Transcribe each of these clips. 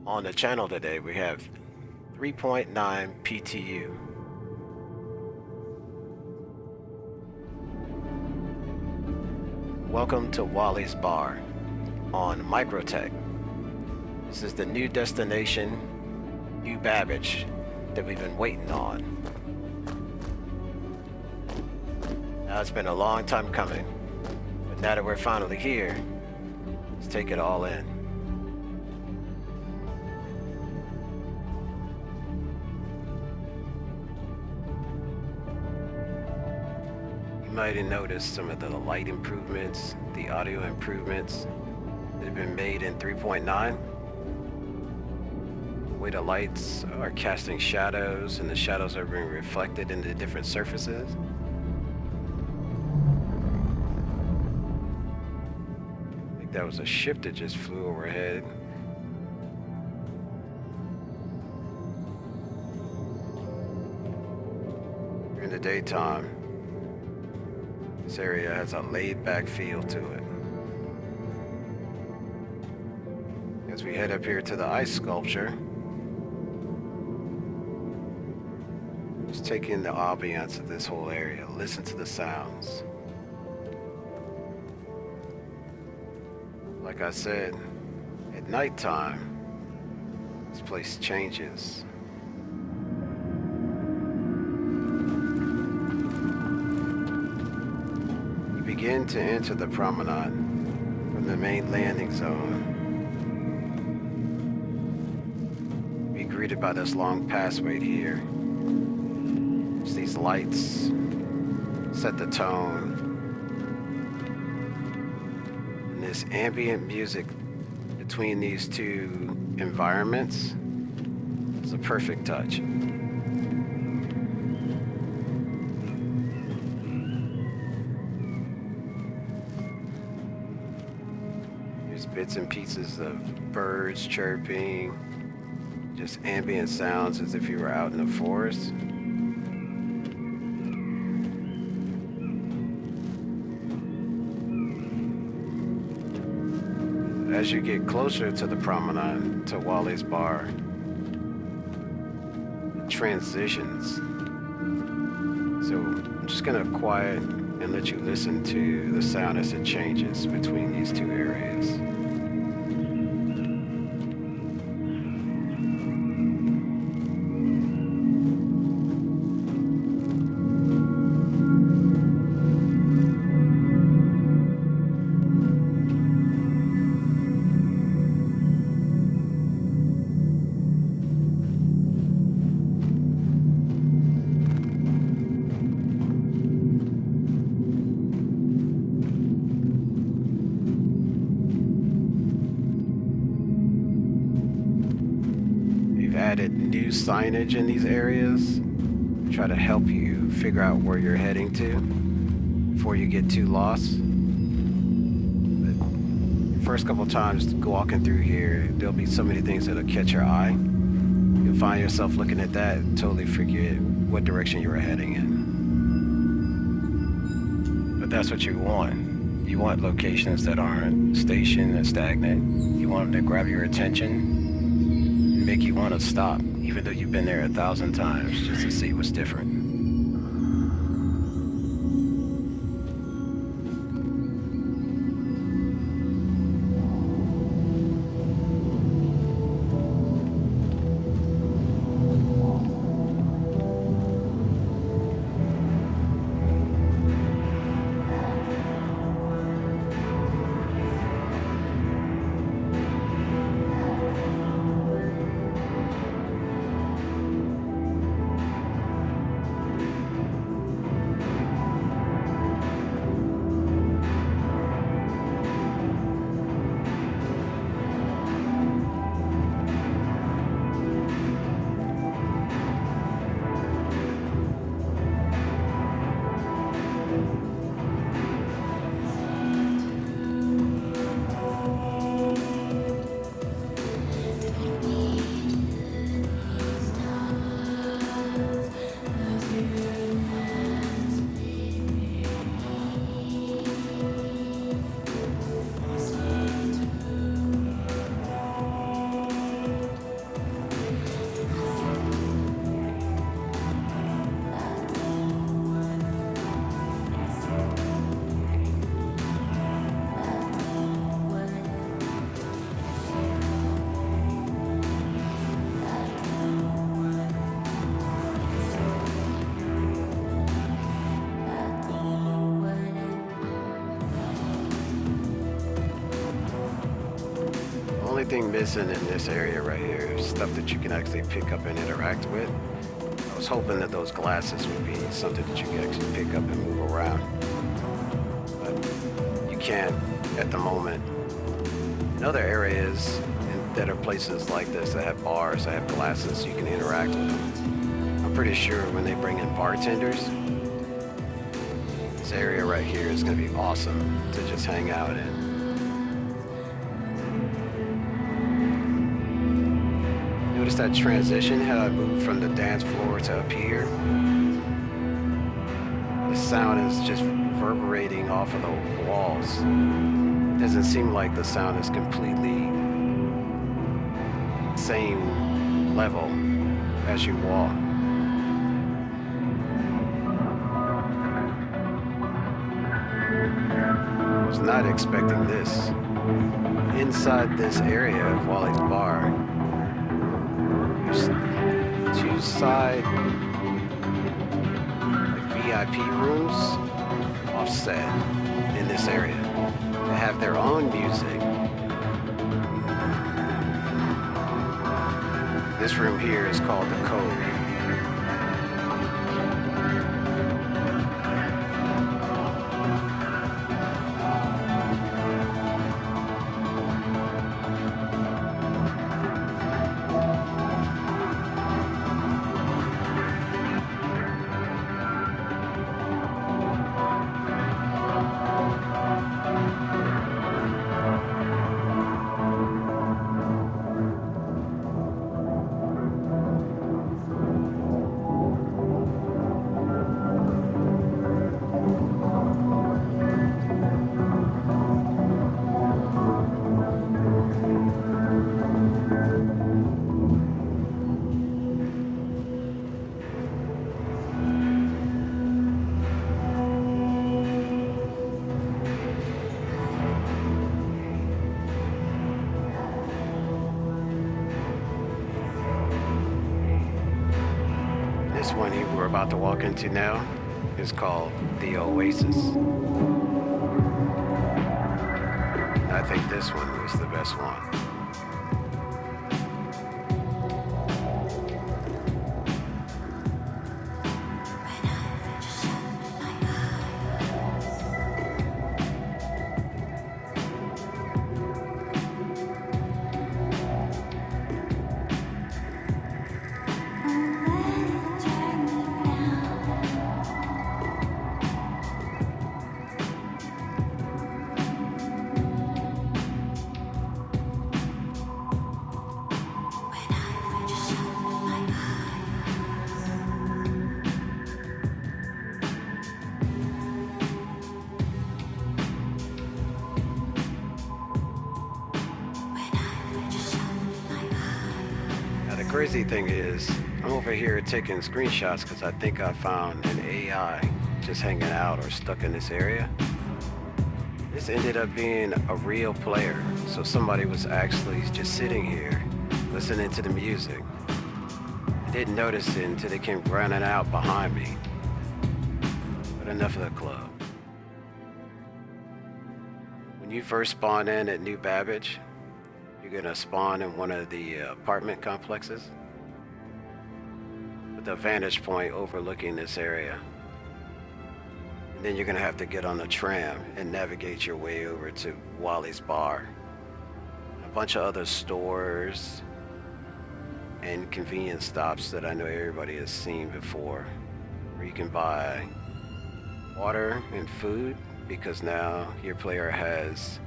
On the channel today, we have 3.9 PTU. Welcome to Wally's Bar on Microtech. This is the new destination, New Babbage, that we've been waiting on. Now it's been a long time coming, but now that we're finally here, let's take it all in. You might have noticed some of the light improvements, the audio improvements that have been made in 3.9. The way the lights are casting shadows and the shadows are being reflected into different surfaces. I think that was a ship that just flew overhead. During the daytime, this area has a laid-back feel to it. As we head up here to the ice sculpture, just take in the ambiance of this whole area. Listen to the sounds. Like I said, at nighttime, this place changes. You begin to enter the promenade from the main landing zone. Be greeted by this long passway here. Just these lights set the tone. And this ambient music between these two environments is a perfect touch. There's bits and pieces of birds chirping, just ambient sounds as if you were out in the forest. As you get closer to the promenade, to Wally's Bar, it transitions. So I'm just gonna quiet and let you listen to the sound as it changes between these two areas. Added new signage in these areas to try to help you figure out where you're heading to before you get too lost. But the first couple times walking through here, there'll be so many things that'll catch your eye. You'll find yourself looking at that and totally forget what direction you were heading in. But that's what you want. You want locations that aren't stationed and stagnant. You want them to grab your attention, make you want to stop, even though you've been there 1,000 times, just to see what's different. only thing missing in this area right here is stuff that you can actually pick up and interact with. I was hoping that those glasses would be something that you can actually pick up and move around. But you can't at the moment. In other areas that are places like this that have bars, that have glasses, you can interact with them. I'm pretty sure when they bring in bartenders, this area right here is going to be awesome to just hang out in. Notice that transition, how I moved from the dance floor to up here? The sound is just reverberating off of the walls. It doesn't seem like the sound is completely same level as you walk. I was not expecting this. Inside this area of Wally's bar, there's two side like VIP rooms offset in this area. They have their own music. This room here is called the Cove. This one we're about to walk into now is called the Oasis. I think this one was the best one. The crazy thing is, I'm over here taking screenshots because I think I found an AI just hanging out or stuck in this area. This ended up being a real player, so somebody was actually just sitting here listening to the music. I didn't notice it until they came running out behind me. But enough of the club. When you first spawn in at New Babbage, you're gonna spawn in one of the apartment complexes with a vantage point overlooking this area. And then you're gonna have to get on the tram and navigate your way over to Wally's bar. A bunch of other stores and convenience stops that I know everybody has seen before, where you can buy water and food, because now your player has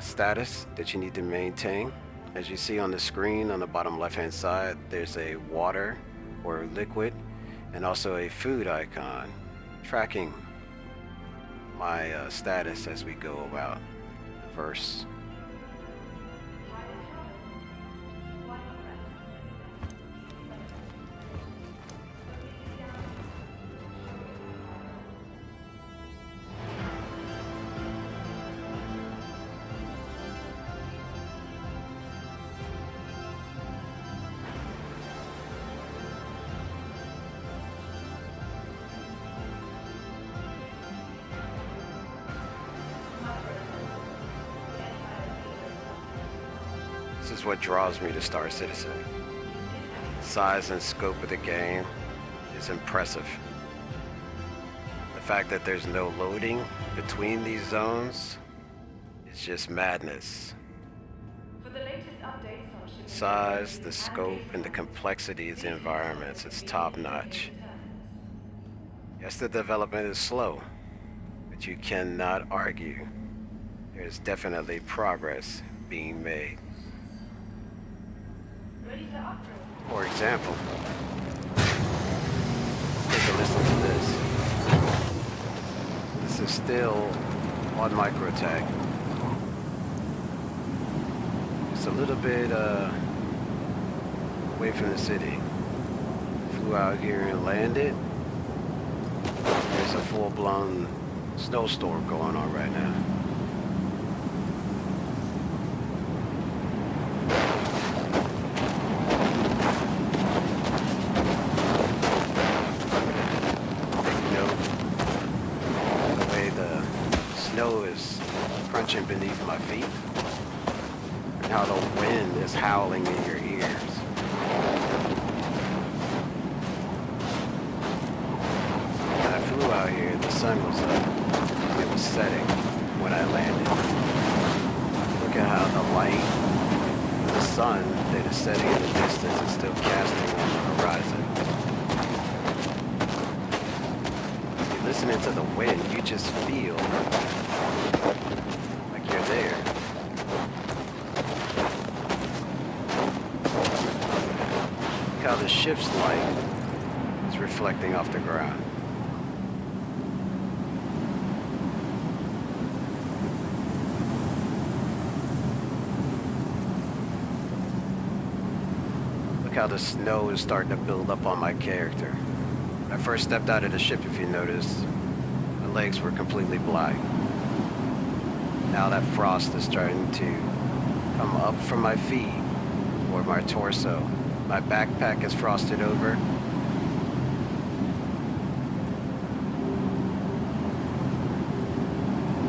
status that you need to maintain. As you see on the screen on the bottom left hand side, there's a water or liquid and also a food icon tracking my status as we go about the verse. This is what draws me to Star Citizen. The size and scope of the game is impressive. The fact that there's no loading between these zones is just madness. The size, the scope, and the complexity of the environments is top-notch. Yes, the development is slow, but you cannot argue. There's definitely progress being made. For example, take a listen to this. This is still on Microtech. It's a little bit away from the city. Flew out here and landed. There's a full-blown snowstorm going on right now. Snow is crunching beneath my feet, and how the wind is howling in your ears. When I flew out here, the sun was up. It was setting when I landed. Look at how the light of the sun that is setting in the distance is still casting on the horizon. Listening to the wind, you just feel like you're there. Look how the ship's light is reflecting off the ground. Look how the snow is starting to build up on my character. When I first stepped out of the ship, if you notice, my legs were completely black. Now that frost is starting to come up from my feet or my torso. My backpack is frosted over.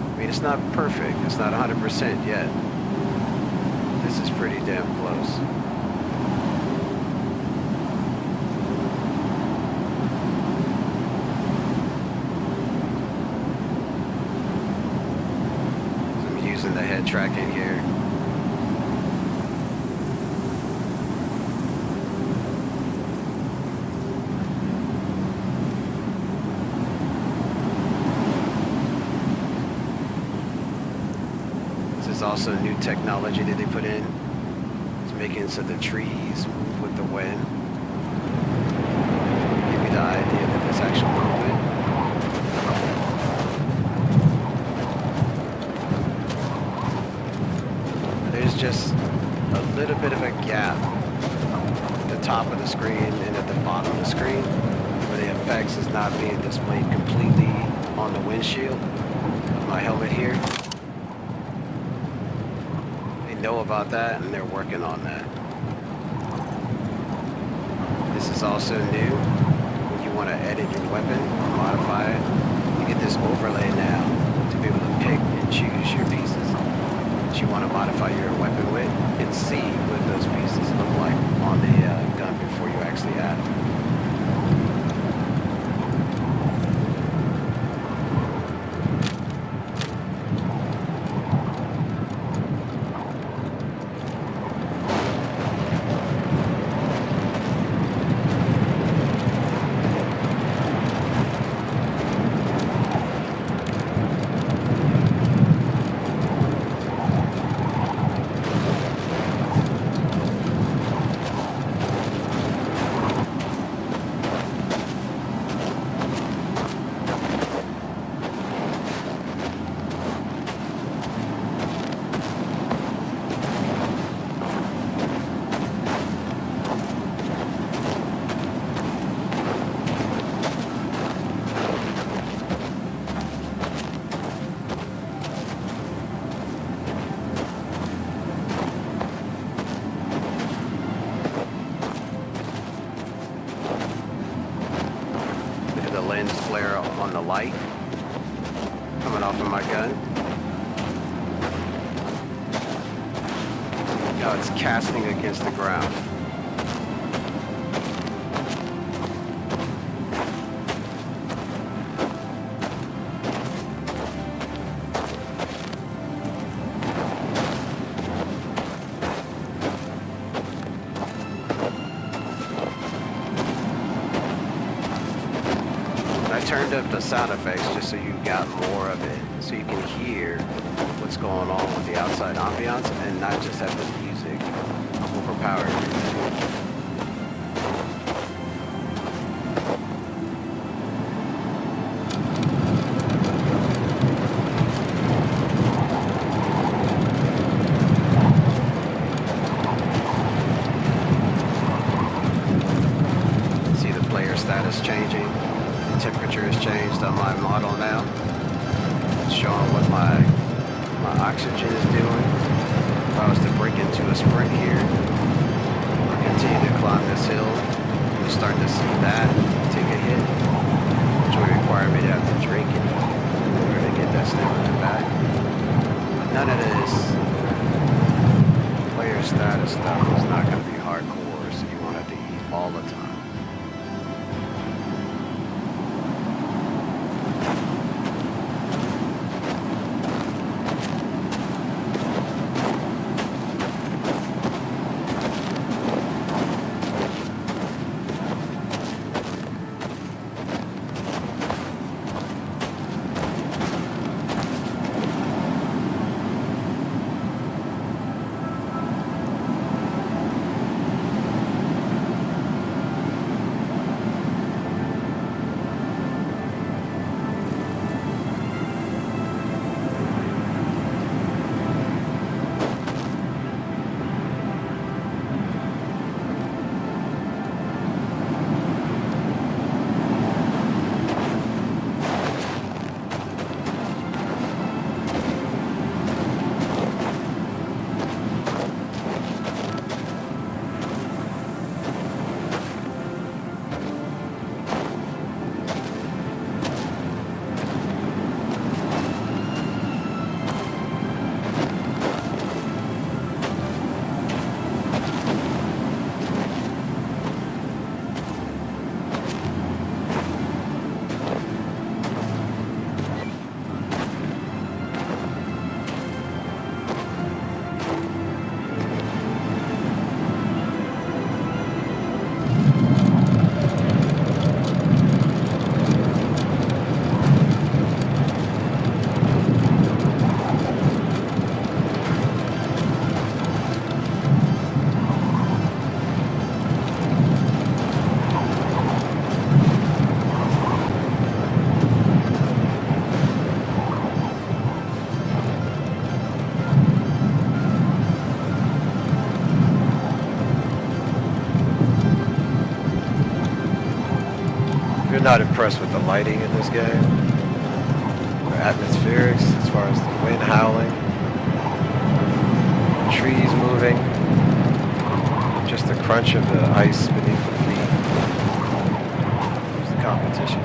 I mean, it's not perfect. It's not 100% yet. This is pretty damn close. The head tracking here. This is also new technology that they put in. It's making so the trees move with the wind. Give you the idea that there's actual movement. There's just a little bit of a gap at the top of the screen and at the bottom of the screen where the effects is not being displayed completely on the windshield of my helmet here. They know about that and they're working on that. This is also new. When you want to edit your weapon or modify it, you get this overlay now to be able to pick and choose your pieces you want to modify your weapon with and see what those pieces look like on the gun before you actually add them. Lens flare on the light coming off of my gun. Now it's casting against the ground. I turned up the sound effects just so you got more of it, so you can hear what's going on with the outside ambiance and not just have the music overpower everything. See the player status changing. Temperature has changed on my model now. It's showing what my oxygen is doing. If I was to break into a sprint here or continue to climb this hill, you'll start to see that take a hit, which would require me to have to drink it in order to get that stamina back. But none of this player status stuff is not going to be hardcore, so you want it to eat all the time. You're not impressed with the lighting in this game, or atmospherics as far as the wind howling, trees moving, just the crunch of the ice beneath your feet. There's the competition.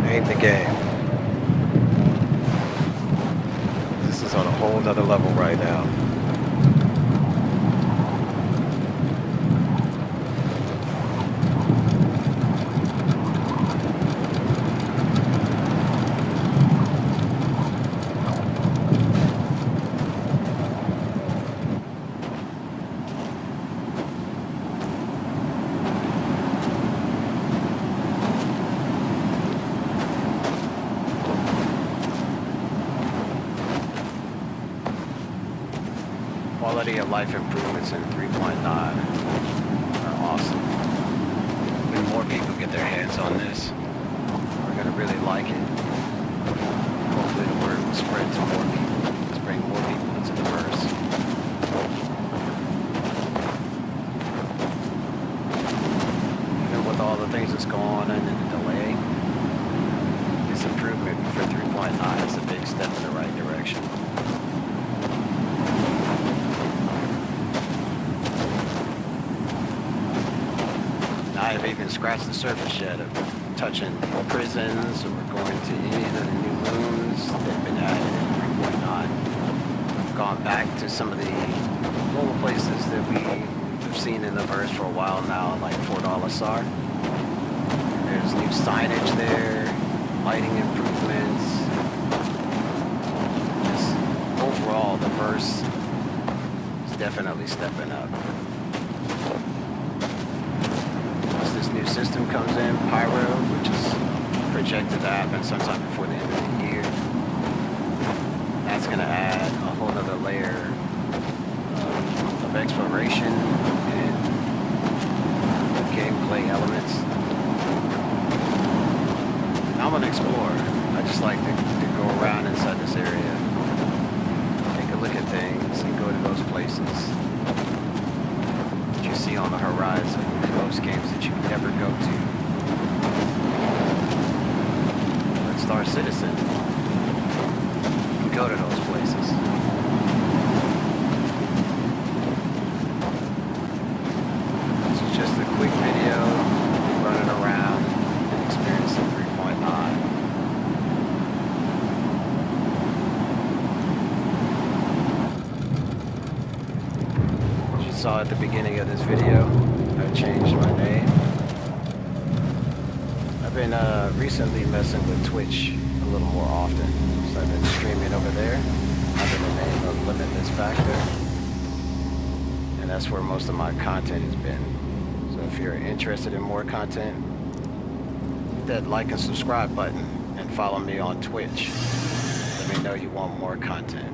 Ain't the game. This is on a whole nother level right now. Quality of life improvements in 3.9 are awesome. When more people get their hands on this, we're going to really like it. Hopefully the word will spread to more people. Let's bring more people into the verse. Even with all the things that's going on and the delay, this improvement for 3.9 is a big step in the right direction. I've even scratched the surface yet of touching prisons or going to any of the new moons that have been added in 3.9. I've gone back to some of the Normal places that we've seen in the verse for a while now, like Fort Al-Assar. There's new signage there, lighting improvements. Just overall, the verse is definitely stepping up. Once this new system comes in, Pyro, which is projected to happen sometime before the end of the year, that's going to add a whole other layer of exploration and gameplay elements. I'm an explorer. I just like to go around inside this area, take a look at things, and go to those places that you see on the horizon in most games that you never go to. But Star Citizen, you can go to those places. This is just a quick video running around and experiencing 3.9. Saw at the beginning of this video, I changed my name. I've been recently messing with Twitch a little more often, so I've been streaming over there under the name of Limitless Factor, and that's where most of my content has been. So if you're interested in more content, hit that like and subscribe button and follow me on Twitch. Let me know you want more content.